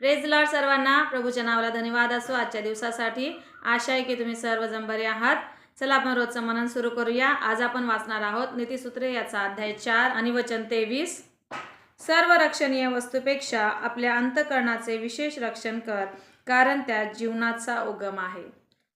Praise Lord सर्वांना. प्रभूच्या नावाला धन्यवाद असो आजच्या दिवसासाठी. आशा आहे की तुम्ही सर्वजण बरे आहात. चला आपण रोजचं मनन सुरू करूया. आज आपण वाचणार आहोत नीतिसूत्रे याचा अध्याय 4 आणि वचन 23. सर्व रक्षणीय वस्तूपेक्षा आपल्या अंतःकरणाचे विशेष रक्षण कर, कारण त्यात जीवनाचा उगम आहे.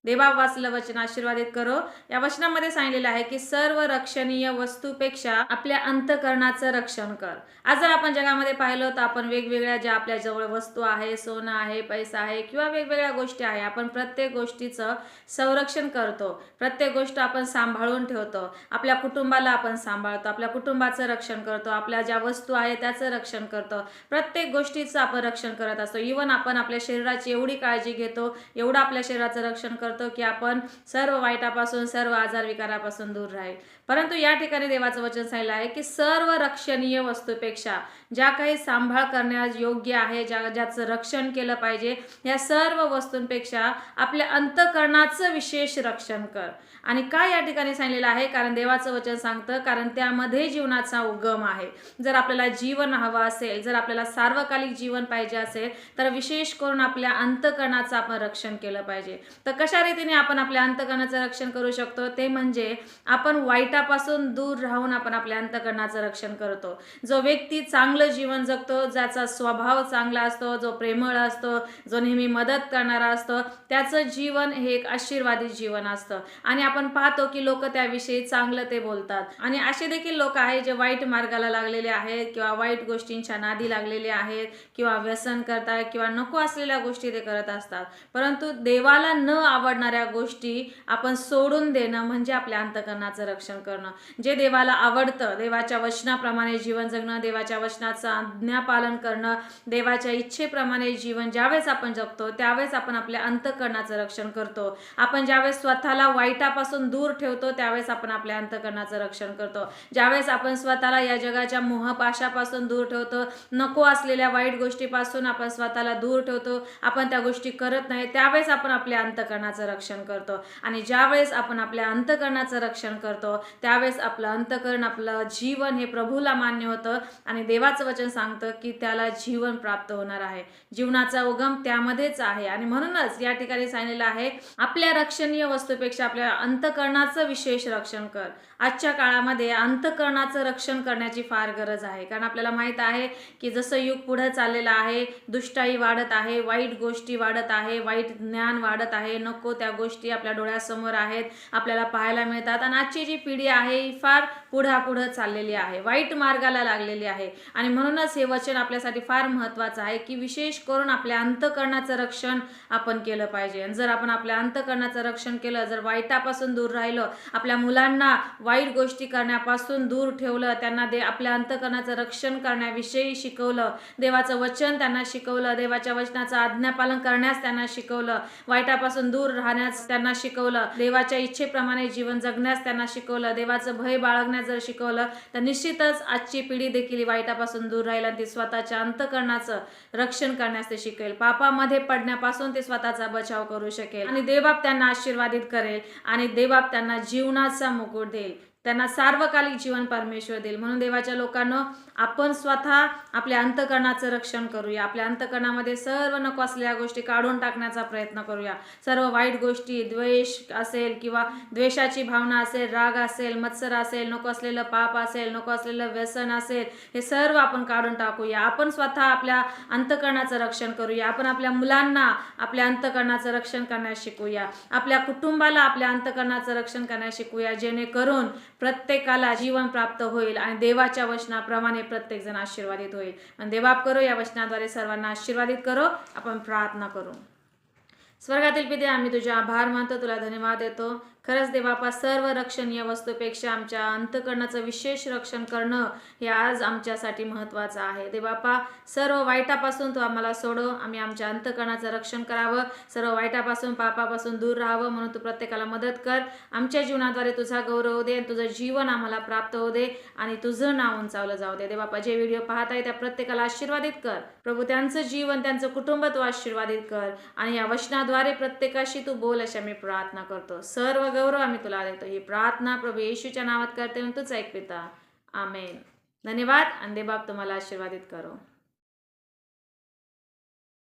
देवा वाचलं वचन आशीर्वादित करो. या वचनामध्ये सांगितलेलं आहे की सर्व रक्षणीय वस्तूपेक्षा आपल्या अंतःकरणाचं रक्षण कर. आज जर आपण जगामध्ये पाहिलं तर आपण वेगवेगळ्या ज्या आपल्या जवळ वस्तू आहे, सोनं आहे, पैसा आहे किंवा वेगवेगळ्या गोष्टी आहे, आपण प्रत्येक गोष्टीचं संरक्षण करतो. प्रत्येक गोष्ट आपण सांभाळून ठेवतो. आपल्या कुटुंबाला आपण सांभाळतो, आपल्या कुटुंबाचं रक्षण करतो, आपल्या ज्या वस्तू आहे त्याचं रक्षण करतो. प्रत्येक गोष्टीचं आपण रक्षण करत असतो. इव्हन आपण आपल्या शरीराची एवढी काळजी घेतो, एवढं आपल्या शरीराचं रक्षण करतो की आपण सर्व वाईटापासून, सर्व आजार विकारापासून दूर राहील. परंतु या ठिकाणी देवाचं वचन सांगितलं आहे की सर्व रक्षणीय वस्तूपेक्षा, ज्या काही सांभाळ करण्यास योग्य आहे, ज्याचं रक्षण केलं पाहिजे, या सर्व वस्तूंपेक्षा आपल्या अंतःकरणाचं विशेष रक्षण कर. आणि काय या ठिकाणी सांगितलेलं आहे? कारण देवाचं वचन सांगतं, कारण त्यामध्ये जीवनाचा उगम आहे. जर आपल्याला जीवन हवं असेल, जर आपल्याला सार्वकालिक जीवन पाहिजे असेल, तर विशेष करून आपल्या अंतःकरणाचं आपण रक्षण केलं पाहिजे. तर कशा रीतीने आपण आपल्या अंतःकरणाचं रक्षण करू शकतो? ते म्हणजे आपण वाईटापासून दूर राहून आपण आपल्या अंतःकरणाचं रक्षण करतो. जो व्यक्ती चांगलं जीवन जगतो, ज्याचा स्वभाव चांगला असतो, जो प्रेमळ असतो, जो नेहमी मदत करणारा असतो, त्याचं जीवन हे एक आशीर्वादित जीवन असतं. आणि आपण पाहतो की लोक त्याविषयी चांगलं ते बोलतात. आणि असे देखील लोक आहेत जे वाईट मार्गाला लागलेले आहेत किंवा वाईट गोष्टींच्या नादी लागलेले आहेत किंवा व्यसन करतात किंवा नको असलेल्या गोष्टी ते करत असतात. परंतु देवाला न आवडणाऱ्या गोष्टी आपण सोडून देणं म्हणजे आपल्या अंतःकरणाचं रक्षण करणं. जे देवाला आवडतं, देवाच्या वचनाप्रमाणे जीवन जगणं, देवाच्या वचनाचं आज्ञापालन करणं, देवाच्या इच्छेप्रमाणे जीवन ज्यावेळेस आपण जगतो त्यावेळेस आपण आपल्या अंतःकरणाचं रक्षण करतो. आपण ज्यावेळेस स्वतःला वाईटापासून दूर ठेवतो त्यावेळेस आपण आपल्या अंतःकरणाचं रक्षण करतो. ज्यावेळेस आपण स्वतःला या जगाच्या मोहपाशापासून दूर ठेवतो, नको असलेल्या वाईट गोष्टीपासून आपण स्वतःला दूर ठेवतो, आपण त्या गोष्टी करत नाही, त्यावेळेस आपण आपल्या अंतःकरणाचं रक्षण करतो. आणि ज्यावेळेस आपण आपल्या अंतःकरणाचं रक्षण करतो त्यावेळेस आपलं अंतःकरण, आपलं जीवन हे प्रभूला मान्य होतं आणि देवाचं वचन सांगतं की त्याला जीवन प्राप्त होणार आहे. जीवनाचा उगम त्यामध्येच आहे. आणि म्हणूनच या ठिकाणी सांगितलेलं आहे, आपल्या रक्षणीय वस्तूपेक्षा आपल्या अंतःकरणाचं विशेष रक्षण कर. आजच्या काळामध्ये अंतःकरणाचं रक्षण करण्याची फार गरज आहे. कारण आपल्याला माहित आहे की जसं युग पुढे चाललेलं आहे, दुष्टाई वाढत आहे, वाईट गोष्टी वाढत आहे, वाईट ज्ञान वाढत आहे, नको त्या गोष्टी आपल्या डोळ्यासमोर आहेत, आपल्याला पाहायला मिळतात. आणि आजची जी पिढी आहे ही फार पुढे चाललेली आहे, वाईट मार्गाला लागलेली आहे. आणि म्हणूनच हे वचन आपल्यासाठी फार महत्त्वाचं आहे की विशेष करून आपल्या अंतःकरणाचं रक्षण आपण केलं पाहिजे. आणि जर आपण आपल्या अंतःकरणाचं रक्षण केलं, जर वाईटापासून दूर राहिलो, आपल्या मुलांना वाईट गोष्टी करण्यापासून दूर ठेवलं, त्यांना आपल्या अंतःकरणाचं रक्षण करण्याविषयी शिकवलं, देवाचं वचन त्यांना शिकवलं, देवाच्या वचनाचं आज्ञापालन करण्यास त्यांना शिकवलं, वाईटापासून दूर राहण्यास त्यांना शिकवलं, देवाच्या इच्छेप्रमाणे जीवन जगण्यास त्यांना शिकवलं, देवाचं भय बाळगण्यास जर शिकवलं, तर निश्चितच आजची पिढी देखील वाईटापासून दूर राहील आणि ती स्वतःच्या अंतःकरणाचं रक्षण करण्यास ते शिकेल. पापामध्ये पडण्यापासून ते स्वतःचा बचाव करू शकेल आणि देवबाप त्यांना आशीर्वादित करेल आणि देवबाप त्यांना जीवनाचा मुकुट देईल, त्यांना सार्वकालिक जीवन परमेश्वर देईल. म्हणून देवाच्या लोकांनो, आपण स्वतः आपल्या अंतःकरणाचं रक्षण करूया. आपल्या अंतःकरणामध्ये सर्व नको असलेल्या गोष्टी काढून टाकण्याचा प्रयत्न करूया. सर्व वाईट गोष्टी, द्वेष असेल किंवा द्वेषाची भावना असेल, राग असेल, मत्सर असेल, नको असलेलं पाप असेल, नको असलेलं व्यसन असेल, हे सर्व आपण काढून टाकूया. आपण स्वतः आपल्या अंतःकरणाचं रक्षण करूया. आपण आपल्या मुलांना आपल्या अंतःकरणाचं रक्षण करण्यास शिकूया. आपल्या कुटुंबाला आपल्या अंतःकरणाचं रक्षण करण्यास शिकूया, जेणेकरून प्रत्येकाला जीवन प्राप्त होईल आणि देवाच्या वचनाप्रमाणे प्रत्येक जण आशीर्वादित होईल. आणि देवबाप करो या वचनाद्वारे सर्वांना आशीर्वादित करो. आपण प्रार्थना करू. स्वर्गातील पिते, आम्ही तुझे आभार मानतो, तुला धन्यवाद देतो. खरंच देवापा, सर्व रक्षणीय वस्तूपेक्षा आमच्या अंतःकरणाचं विशेष रक्षण करणं हे आज आमच्यासाठी महत्त्वाचं आहे. देवापा, सर्व वाईटापासून तू आम्हाला सोडव, आम्ही आमच्या अंतःकरणाचं रक्षण करावं, सर्व वाईटापासून, पापापासून दूर राहावं. म्हणून तू प्रत्येकाला मदत कर. आमच्या जीवनाद्वारे तुझा गौरव होऊ दे, तुझं जीवन आम्हाला प्राप्त होऊ दे आणि तुझं नाव उंचावलं जाऊ दे. देवापा, जे व्हिडिओ पाहत आहे त्या प्रत्येकाला आशीर्वादित कर. प्रभू, त्यांचं जीवन, त्यांचं कुटुंब तू आशीर्वादित कर आणि या वचनाद्वारे प्रत्येकाशी तू बोल, अशा मी प्रार्थना करतो. सर्व गौरव आम्ही तुला देतो. ही प्रार्थना प्रभू येशूच्या नावात करते, तूच ऐक पिता. आमेन. धन्यवाद आणि देवबाप तुम्हाला आशीर्वादित करो.